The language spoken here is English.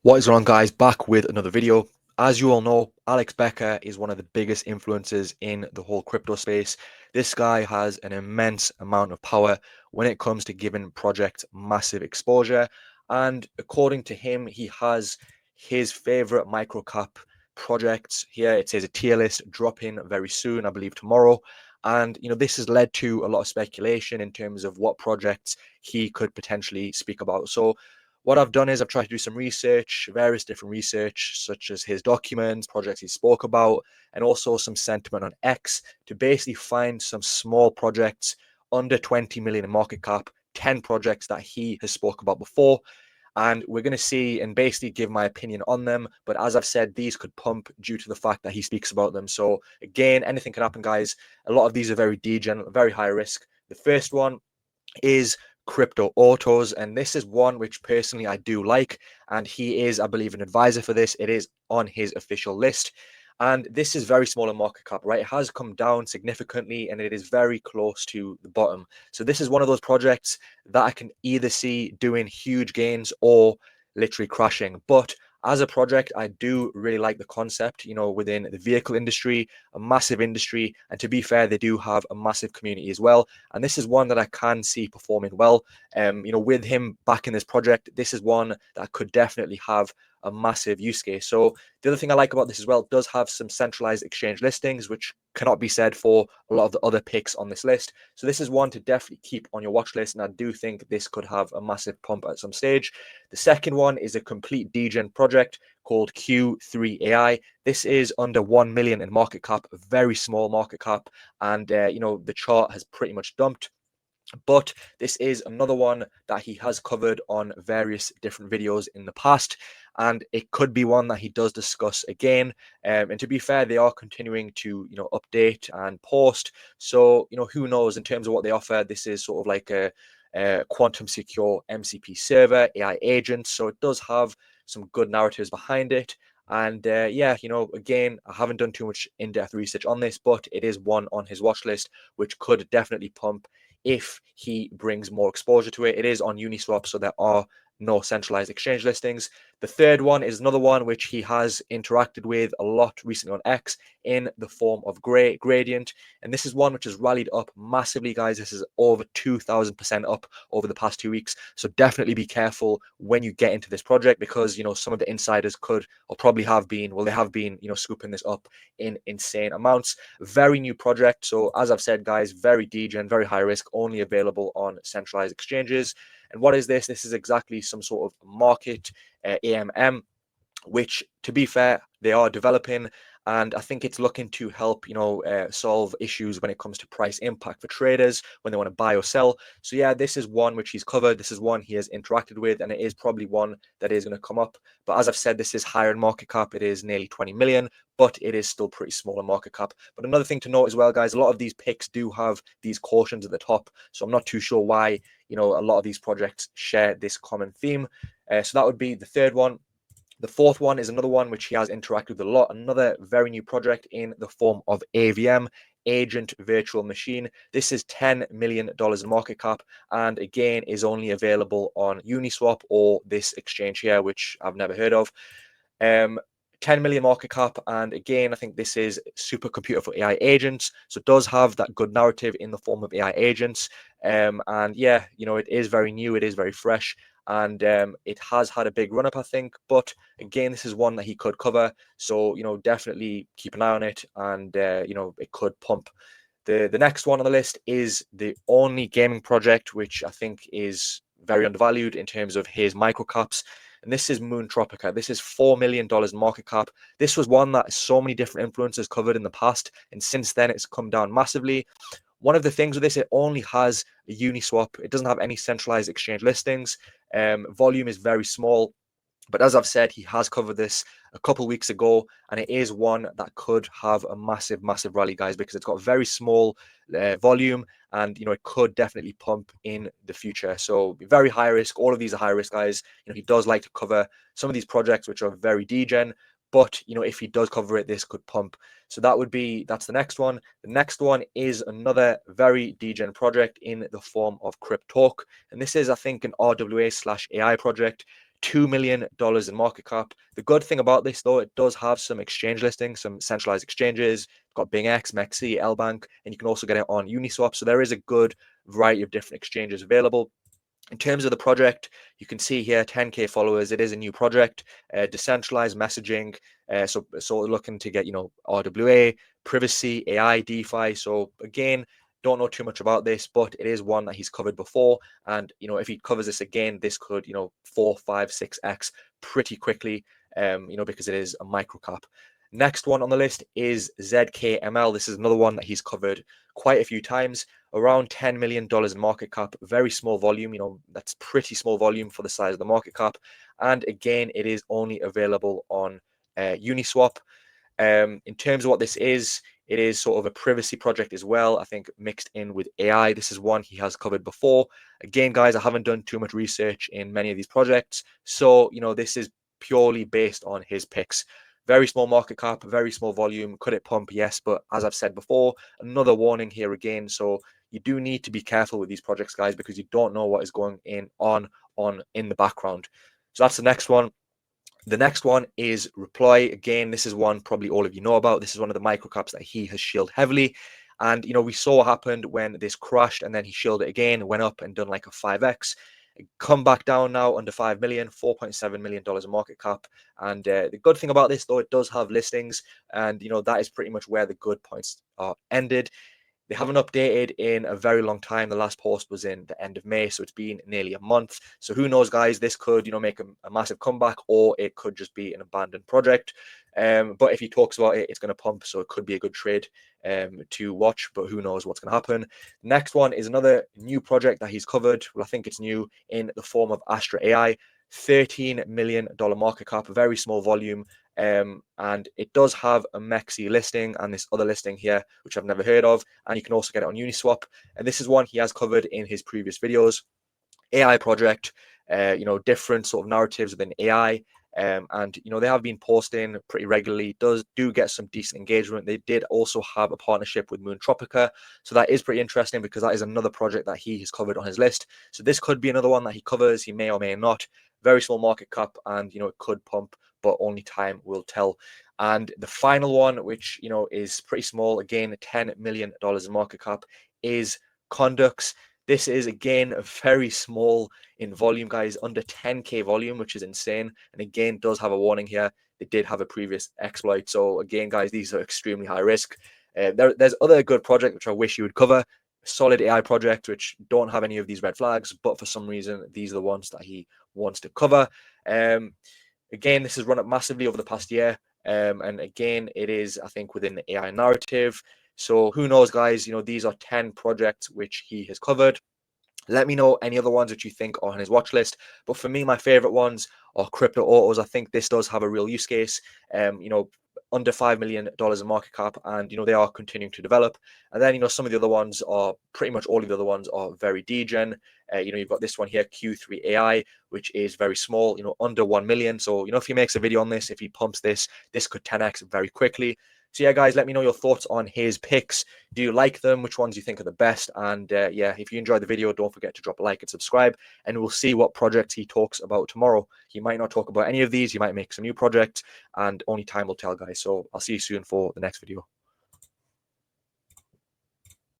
What is going on, guys? Back with another video. As you all know, Alex Becker is one of the biggest influencers in the whole crypto space. This guy has an immense amount of power when it comes to giving projects massive exposure. And according to him, he has his favorite microcap projects here. It says a tier list dropping very soon, I believe tomorrow. And this has led to a lot of speculation in terms of what projects he could potentially speak about. So what I've done is I've tried to do some research, various different research, such as his documents, projects he spoke about, and also some sentiment on X to basically find some small projects under 20 million in market cap, 10 projects that he has spoke about before. And we're going to see and basically give my opinion on them. But as I've said, these could pump due to the fact that he speaks about them. So again, anything can happen, guys. A lot of these are very degen, very high risk. The first one is Crypto Autos, and this is one which personally I do like, and he is, I believe, an advisor for this. It is on his official list, and this is very small in market cap, right? It has come down significantly, and it is very close to the bottom. So this is one of those projects that I can either see doing huge gains or literally crashing. But as a project, I do really like the concept, within the vehicle industry, a massive industry. And to be fair, they do have a massive community as well. And this is one that I can see performing well. With him back in this project, this is one that could definitely have a massive use case. So the other thing I like about this as well, does have some centralized exchange listings, which cannot be said for a lot of the other picks on this list. So this is one to definitely keep on your watch list. And I do think this could have a massive pump at some stage. The second one is a complete degen project called Q3 AI. This is under 1 million in market cap, a very small market cap. And, the chart has pretty much dumped. But this is another one that he has covered on various different videos in the past, and it could be one that he does discuss again. And to be fair, they are continuing to update and post. So who knows in terms of what they offer. This is sort of like a quantum secure MCP server, AI agents. So it does have some good narratives behind it. And again, I haven't done too much in-depth research on this, but it is one on his watch list, which could definitely pump if he brings more exposure to it. It is on Uniswap, so there are no centralized exchange listings. The third one is another one which he has interacted with a lot recently on X in the form of Gradient. And this is one which has rallied up massively, guys. This is over 2,000% up over the past 2 weeks. So definitely be careful when you get into this project, because, some of the insiders could or probably have been, they have been, scooping this up in insane amounts. Very new project. So as I've said, guys, very degen, very high risk, only available on centralized exchanges. And what is this? This is exactly some sort of market AMM, which, to be fair, they are developing. And I think it's looking to help, solve issues when it comes to price impact for traders when they want to buy or sell. So yeah, this is one which he's covered. This is one he has interacted with, and it is probably one that is going to come up. But as I've said, this is higher in market cap. It is nearly 20 million, but it is still pretty small in market cap. But another thing to note as well, guys, a lot of these picks do have these cautions at the top. So I'm not too sure why, a lot of these projects share this common theme. So that would be the third one. The fourth one is another one which he has interacted with a lot, another very new project in the form of AVM, Agent Virtual Machine. This is $10 million in market cap, and again is only available on Uniswap or this exchange here, which I've never heard of. 10 million market cap, and again, I think this is supercomputer for AI agents, so it does have that good narrative in the form of AI agents. And yeah, it is very new, it is very fresh, and it has had a big run up, I think. But again, this is one that he could cover, so definitely keep an eye on it, and it could pump. The next one on the list is the only gaming project which I think is very undervalued in terms of his microcaps, and this is Moontropica. This is $4 million in market cap. This was one that so many different influencers covered in the past, and since then it's come down massively. One of the things with this, it only has a Uniswap. It doesn't have any centralized exchange listings. Volume is very small. But as I've said, he has covered this a couple weeks ago, and it is one that could have a massive, massive rally, guys, because it's got very small volume, and it could definitely pump in the future. So very high risk. All of these are high risk, guys. He does like to cover some of these projects which are very degen, but if he does cover it, this could pump. So that's the next one. The next one is another very degen project in the form of Cryptalk, and this is, I think, an RWA/AI project. $2 million in market cap. The good thing about this, though, it does have some exchange listings, some centralized exchanges. It's got BingX, MEXC, LBank, and you can also get it on Uniswap. So there is a good variety of different exchanges available. In terms of the project, you can see here 10K followers. It is a new project, decentralized messaging. So looking to get, RWA, privacy, AI, DeFi. So again, don't know too much about this, but it is one that he's covered before. And, if he covers this again, this could, 4, 5, 6x pretty quickly, because it is a micro cap. Next one on the list is ZKML. This is another one that he's covered quite a few times. Around $10 million in market cap, very small volume. That's pretty small volume for the size of the market cap. And again, it is only available on Uniswap. In terms of what this is, it is sort of a privacy project as well, I think mixed in with AI. This is one he has covered before. Again, guys, I haven't done too much research in many of these projects. So, this is purely based on his picks. Very small market cap, very small volume. Could it pump? Yes, but as I've said before, another warning here again. So you do need to be careful with these projects, guys, because you don't know what is going on in the background. So that's the next one. The next one is Reply. Again, this is one probably all of you know about. This is one of the microcaps that he has shilled heavily. And, we saw what happened when this crashed and then he shilled it again, went up and done like a 5x. Come back down now under 5 million, $4.7 million in market cap. And the good thing about this, though, it does have listings. And, that is pretty much where the good points are ended. They haven't updated in a very long time. The last post was in the end of May, so it's been nearly a month. So who knows, guys? This could, make a massive comeback, or it could just be an abandoned project. But if he talks about it, it's going to pump, so it could be a good trade to watch. But who knows what's going to happen? Next one is another new project that he's covered. Well, I think it's new in the form of Astra AI. $13 million market cap, very small volume. And it does have a MEXC listing and this other listing here, which I've never heard of. And you can also get it on Uniswap. And this is one he has covered in his previous videos. AI project, different sort of narratives within AI. And they have been posting pretty regularly. Do get some decent engagement. They did also have a partnership with Moontropica, so that is pretty interesting because that is another project that he has covered on his list. So this could be another one that he covers. He may or may not. Very small market cap, and it could pump, but only time will tell. And the final one, which is pretty small, again $10 million in market cap, is Conducts. This is again very small in volume, guys, under 10K volume, which is insane. And again, does have a warning here. They did have a previous exploit. So again, guys, these are extremely high risk. There's other good projects which I wish you would cover. Solid AI project, which don't have any of these red flags, but for some reason, these are the ones that he wants to cover. Again, this has run up massively over the past year. And again, it is, I think, within the AI narrative. So who knows, guys? These are 10 projects which he has covered. Let me know any other ones that you think are on his watch list. But for me, my favorite ones are crypto autos. I think this does have a real use case. Under $5 million in market cap, and they are continuing to develop. And then some of the other ones are pretty much all of the other ones are very degen. You've got this one here, Q3 AI, which is very small, under 1 million. So if he makes a video on this, if he pumps this could 10x very quickly. So yeah, guys, let me know your thoughts on his picks. Do you like them? Which ones do you think are the best? And yeah, if you enjoyed the video, don't forget to drop a like and subscribe. And we'll see what projects he talks about tomorrow. He might not talk about any of these. He might make some new projects, and only time will tell, guys. So I'll see you soon for the next video.